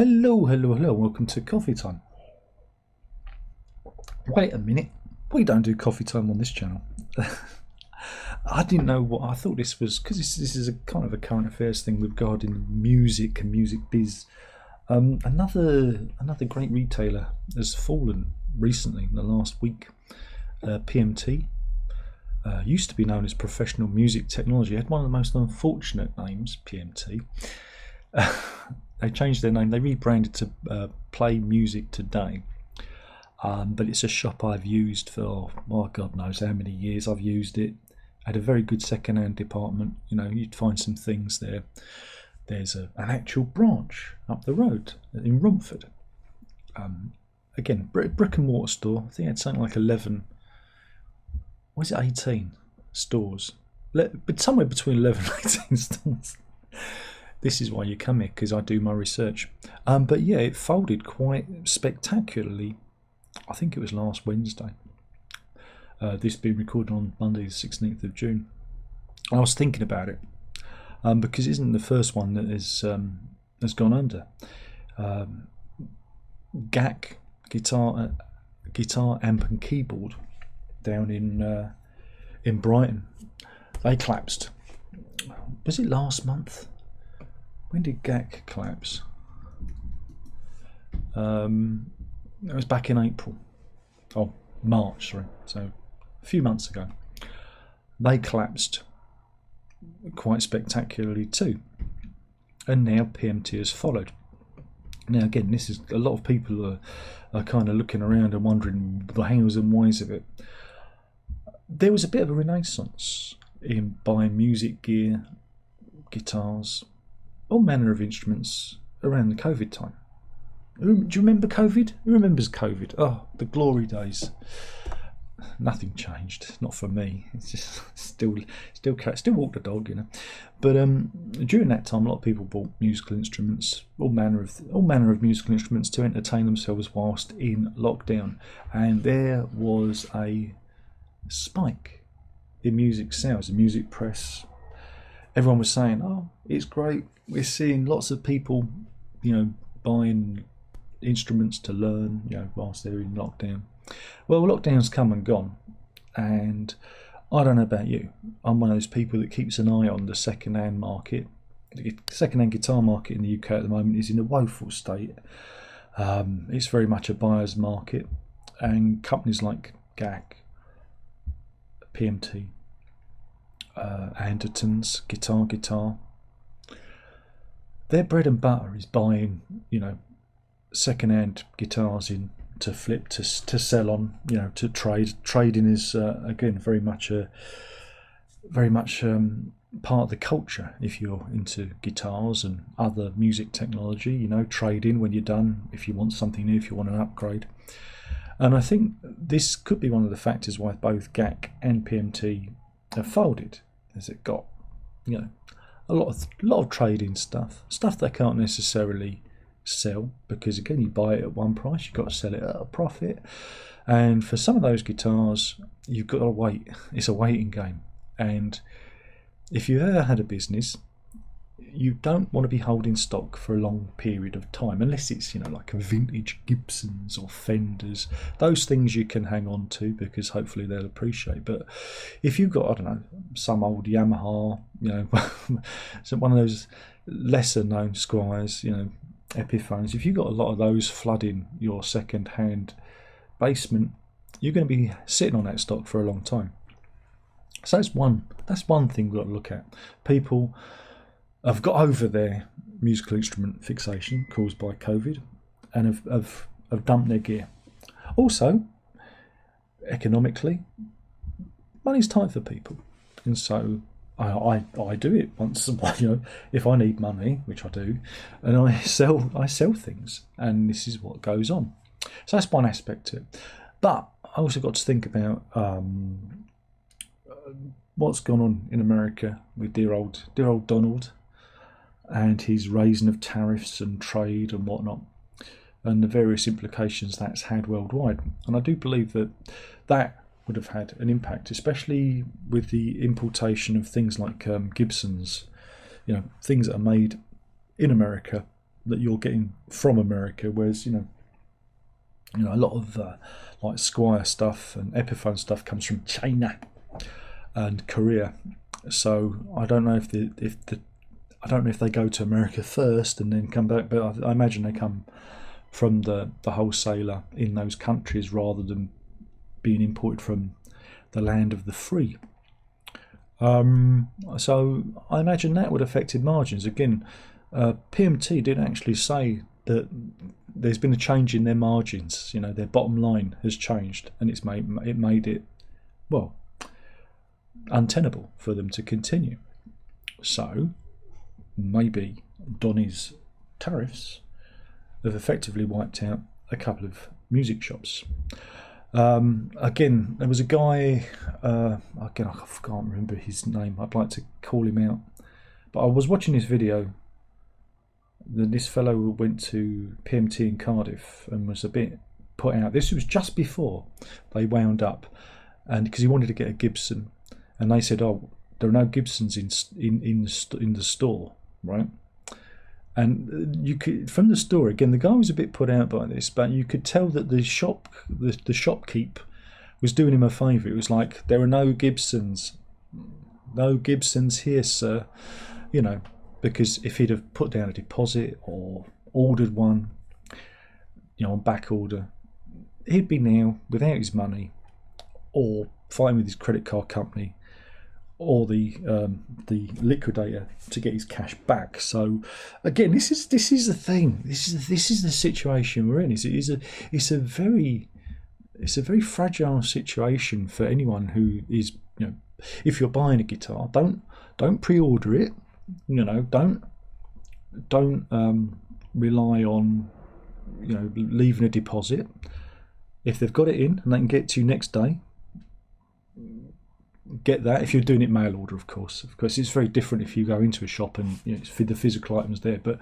Hello, hello, hello, welcome to Coffee Time. Wait a minute, we don't do coffee time on this channel. I didn't know what, I thought this was, because this is a kind of a current affairs thing regarding music and music biz. Another great retailer has fallen recently in the last week. PMT, used to be known as Professional Music Technology, had one of the most unfortunate names, PMT. They changed their name, they rebranded to Play Music Today. But it's a shop I've used for, oh, God knows how many years I've used it. Had a very good second-hand department. You know, you'd find some things there. There's an actual branch up the road in Romford. Again, brick and mortar store. I think it had something like 11, was it 18 stores? But somewhere between 11 and 18 stores. This is why you come here, because I do my research. But yeah, it folded quite spectacularly. I think it was last Wednesday. This being recorded on Monday the 16th of June. I was thinking about it because it isn't the first one that has gone under. GAK, guitar, amp and keyboard down in Brighton. They collapsed. Was it last month? When did GAK collapse? It was back in April. Oh, March, sorry. So a few months ago. They collapsed quite spectacularly too. And now PMT has followed. Now again, this is a lot of people are kind of looking around and wondering the how's and whys of it. There was a bit of a renaissance in buying music gear, guitars, all manner of instruments around the COVID time. Do you remember COVID? Who remembers COVID? Oh, the glory days. Nothing changed, not for me. It's just still walk the dog, you know. But during that time, a lot of people bought musical instruments, all manner of musical instruments to entertain themselves whilst in lockdown, and there was a spike in music sales, the music press. Everyone was saying, "Oh, it's great. We're seeing lots of people, you know, buying instruments to learn, you know, whilst they're in lockdown." Well, lockdown's come and gone, and I don't know about you. I'm one of those people that keeps an eye on the second-hand market. The second-hand guitar market in the UK at the moment is in a woeful state. It's very much a buyer's market, and companies like GAK, PMT, Anderton's, Guitar, their bread and butter is buying, you know, second-hand guitars in to flip, to sell on, you know, to trade. Trading is again very much part of the culture. If you're into guitars and other music technology, you know, trade in when you're done, if you want something new, if you want an upgrade. And I think this could be one of the factors why both GAK and PMT have folded, as it got, you know, a lot of trading stuff they can't necessarily sell, because again, you buy it at one price, you've got to sell it at a profit, and for some of those guitars you've got to wait. It's a waiting game, and if you've ever had a business, you don't want to be holding stock for a long period of time, unless it's, you know, like a vintage Gibsons or Fenders. Those things you can hang on to because hopefully they'll appreciate. But if you've got, I don't know, some old Yamaha, you know, so one of those lesser known Squires, you know, Epiphones, if you've got a lot of those flooding your second hand basement, you're going to be sitting on that stock for a long time. So that's one thing we've got to look at. People have got over their musical instrument fixation caused by COVID and have dumped their gear. Also, economically, money's tight for people, and so I do it once in a while, you know, if I need money, which I do, and I sell things, and this is what goes on. So that's one aspect to it. But I also got to think about what's gone on in America with dear old Donald and his raising of tariffs and trade and whatnot, and the various implications that's had worldwide. And I do believe that would have had an impact, especially with the importation of things like Gibsons, you know, things that are made in America that you're getting from America, whereas a lot of like Squire stuff and Epiphone stuff comes from China and Korea. So I don't know I don't know if they go to America first and then come back, but I imagine they come from the wholesaler in those countries rather than being imported from the land of the free. So I imagine that would have affected margins. Again, PMT didn't actually say that there's been a change in their margins. Their bottom line has changed, and it made it untenable for them to continue. So maybe Donny's tariffs have effectively wiped out a couple of music shops. Again, there was a guy, again, I can't remember his name. I'd like to call him out. But I was watching this video. This fellow went to PMT in Cardiff and was a bit put out. This was just before they wound up, and because he wanted to get a Gibson, and they said, "Oh, there are no Gibsons in the store, right?" And you could, from the store, again, the guy was a bit put out by this, but you could tell that the shopkeep was doing him a favour. It was like, "There are no Gibsons here, sir," because if he'd have put down a deposit or ordered one, on back order, he'd be now without his money, or fighting with his credit card company, or the liquidator to get his cash back. So again, this is the thing. This is the situation we're in. It's a very fragile situation for anyone who is, if you're buying a guitar, don't pre-order it. Don't rely on leaving a deposit. If they've got it in and they can get to you next day, get that. If you're doing it mail order, of course it's very different if you go into a shop and the physical items there, but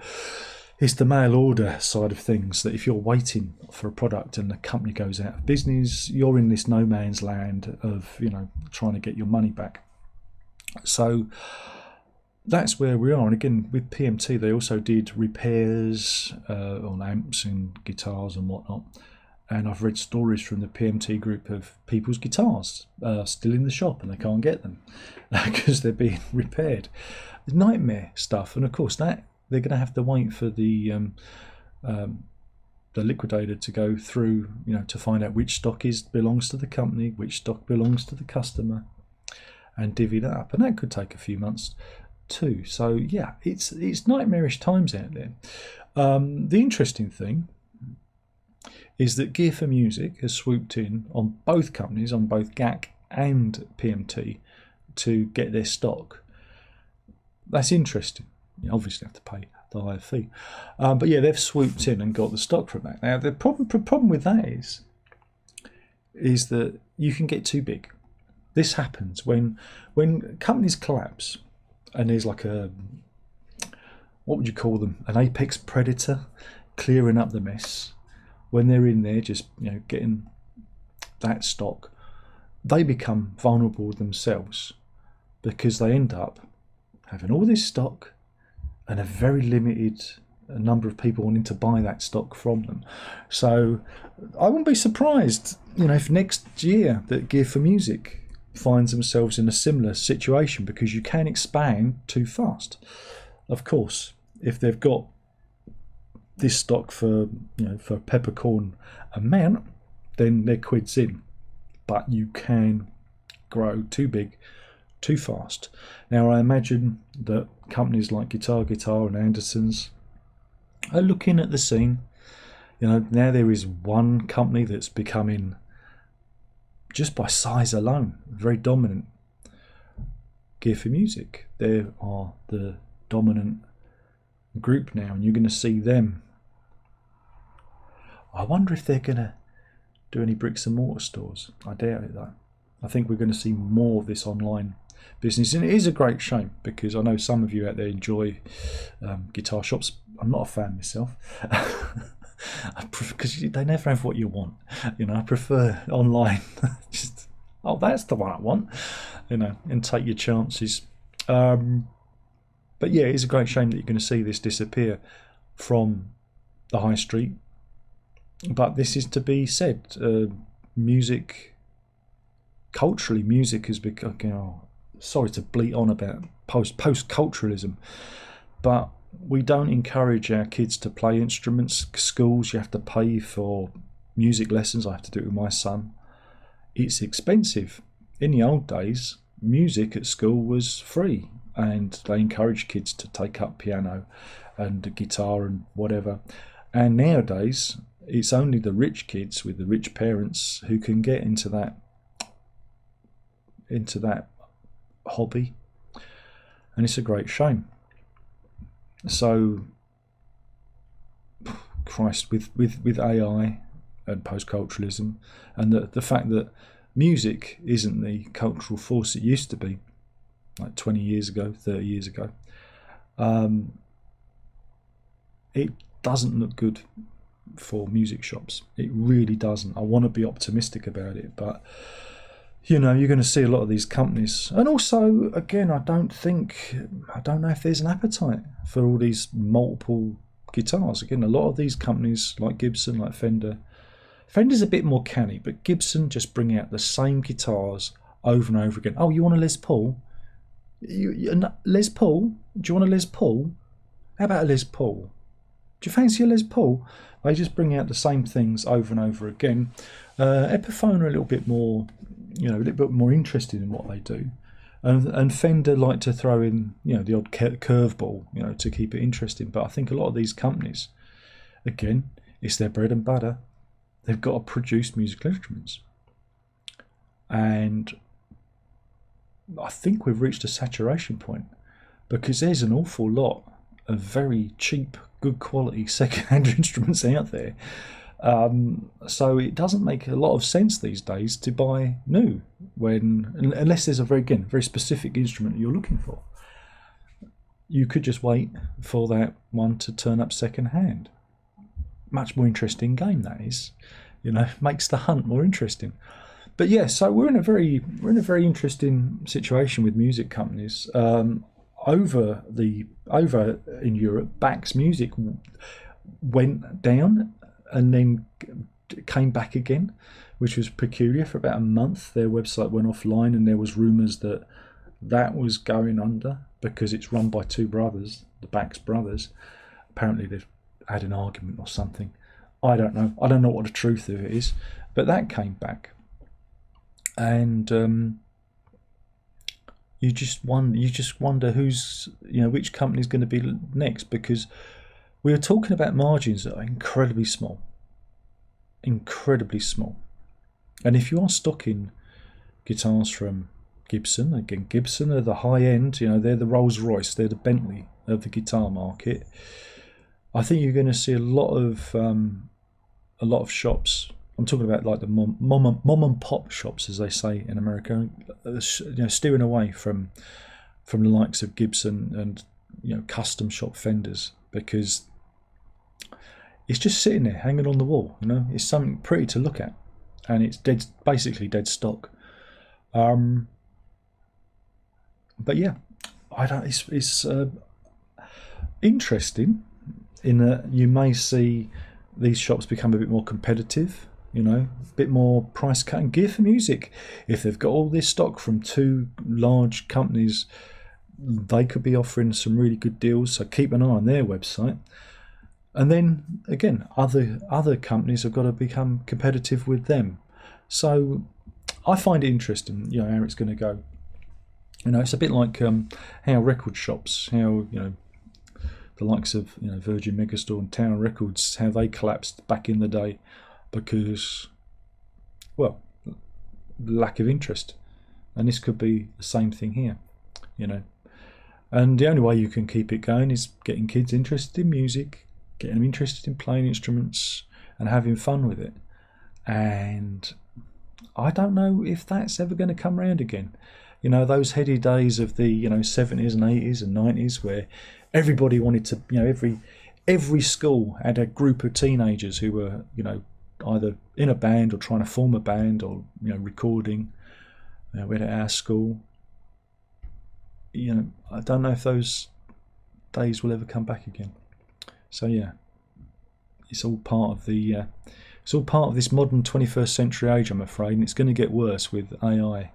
it's the mail order side of things that if you're waiting for a product and the company goes out of business, you're in this no man's land of trying to get your money back. So that's where we are. And again, with PMT, they also did repairs on amps and guitars and whatnot. And I've read stories from the PMT group of people's guitars still in the shop and they can't get them because they're being repaired. Nightmare stuff. And of course, that they're going to have to wait for the liquidator to go through, to find out which stock belongs to the company, which stock belongs to the customer, and divvy that up. And that could take a few months too. So yeah, it's nightmarish times out there. The interesting thing is that Gear4Music has swooped in on both companies, on both GAK and PMT, to get their stock. That's interesting. You obviously have to pay the higher fee, but yeah, they've swooped in and got the stock from that. Now the problem with that is that you can get too big. This happens when companies collapse, and there's like what would you call them? An apex predator clearing up the mess. When they're in there just getting that stock, they become vulnerable themselves because they end up having all this stock and a very limited number of people wanting to buy that stock from them. So I wouldn't be surprised, if next year that Gear4Music finds themselves in a similar situation, because you can expand too fast. Of course, if they've got this stock for peppercorn amount, then they're quids in. But you can grow too big too fast. Now I imagine that companies like Guitar and Anderson's are looking at the scene. Now there is one company that's becoming, just by size alone, very dominant. Gear4Music. They are the dominant group now, and you're going to see them. I wonder if they're going to do any bricks and mortar stores. I doubt it though. I think we're going to see more of this online business, and it is a great shame because I know some of you out there enjoy guitar shops. I'm not a fan myself because they never have what you want. I prefer online. Just, oh, that's the one I want, and take your chances. But yeah, it's a great shame that you're going to see this disappear. from the high street. But this is to be said. Music, culturally, music has become, sorry to bleat on about post-culturalism, but we don't encourage our kids to play instruments. Schools, you have to pay for music lessons. I have to do it with my son. It's expensive. In the old days, music at school was free, and they encouraged kids to take up piano and guitar and whatever. And nowadays, it's only the rich kids with the rich parents who can get into that hobby, and it's a great shame. So, Christ, with AI and post-culturalism, and the fact that music isn't the cultural force it used to be, like 20 years ago, 30 years ago, it doesn't look good for music shops. It really doesn't. I want to be optimistic about it, but you're going to see a lot of these companies. And also, again, I don't know if there's an appetite for all these multiple guitars. Again, a lot of these companies like Gibson, like Fender's a bit more canny, but Gibson just bring out the same guitars over and over again. Oh, you want a Les Paul? Les Paul? Do you want a Les Paul? How about a Les Paul? Do you fancy a Les Paul? They just bring out the same things over and over again. Epiphone are a little bit more, a little bit more interested in what they do, and Fender like to throw in, the odd curveball, to keep it interesting. But I think a lot of these companies, again, it's their bread and butter. They've got to produce musical instruments, and I think we've reached a saturation point, because there's an awful lot of very cheap, good quality second-hand instruments out there. So it doesn't make a lot of sense these days to buy new, unless there's a very specific instrument you're looking for. You could just wait for that one to turn up second-hand. Much more interesting game, that is. Makes the hunt more interesting. But yeah, so we're in a very interesting situation with music companies. Over in Europe, Bach's music went down and then came back again, which was peculiar. For about a month, their website went offline, and there was rumours that was going under because it's run by two brothers, the Bach's brothers. Apparently, they've had an argument or something. I don't know. I don't know what the truth of it is, but that came back, and you just wonder who's, which company's going to be next, because we were talking about margins that are incredibly small. And if you are stocking guitars from Gibson, again, Gibson are the high end, they're the Rolls Royce, they're the Bentley of the guitar market. I think you're going to see a lot of shops. I'm talking about like the mom and pop shops, as they say in America, steering away from the likes of Gibson and custom shop Fenders, because it's just sitting there hanging on the wall. It's something pretty to look at, and it's basically dead stock. But yeah, it's interesting in that you may see these shops become a bit more competitive, a bit more price cutting. Gear4Music, if they've got all this stock from two large companies, they could be offering some really good deals, so keep an eye on their website. And then again, other companies have got to become competitive with them. So I find it interesting, how it's going to go. It's a bit like how record shops, how the likes of Virgin Megastore and Tower Records, how they collapsed back in the day because, well, lack of interest. And this could be the same thing here, And the only way you can keep it going is getting kids interested in music, getting them interested in playing instruments and having fun with it. And I don't know if that's ever going to come around again. Those heady days of the 70s and 80s and 90s where everybody wanted to, every school had a group of teenagers who were, either in a band or trying to form a band or, recording. We had at our school. I don't know if those days will ever come back again. So yeah, it's all part of the it's all part of this modern 21st century age, I'm afraid, and it's going to get worse with AI.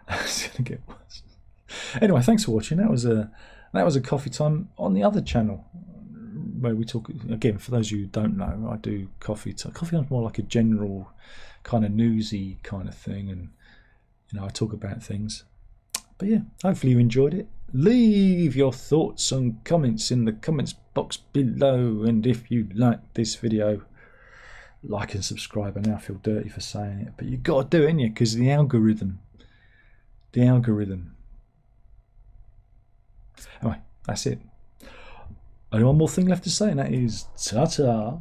It's going to get worse. Anyway, thanks for watching. That was a coffee time on the other channel, where we talk again. For those of you who don't know, I do coffee time. Coffee time's more like a general kind of newsy kind of thing, and I talk about things. But yeah, hopefully you enjoyed it. Leave your thoughts and comments in the comments box below, and if you like this video, like and subscribe. I now feel dirty for saying it, but you got to do it, ain't you? Because the algorithm. Anyway, that's it. Only one more thing left to say, and that is ta-ta.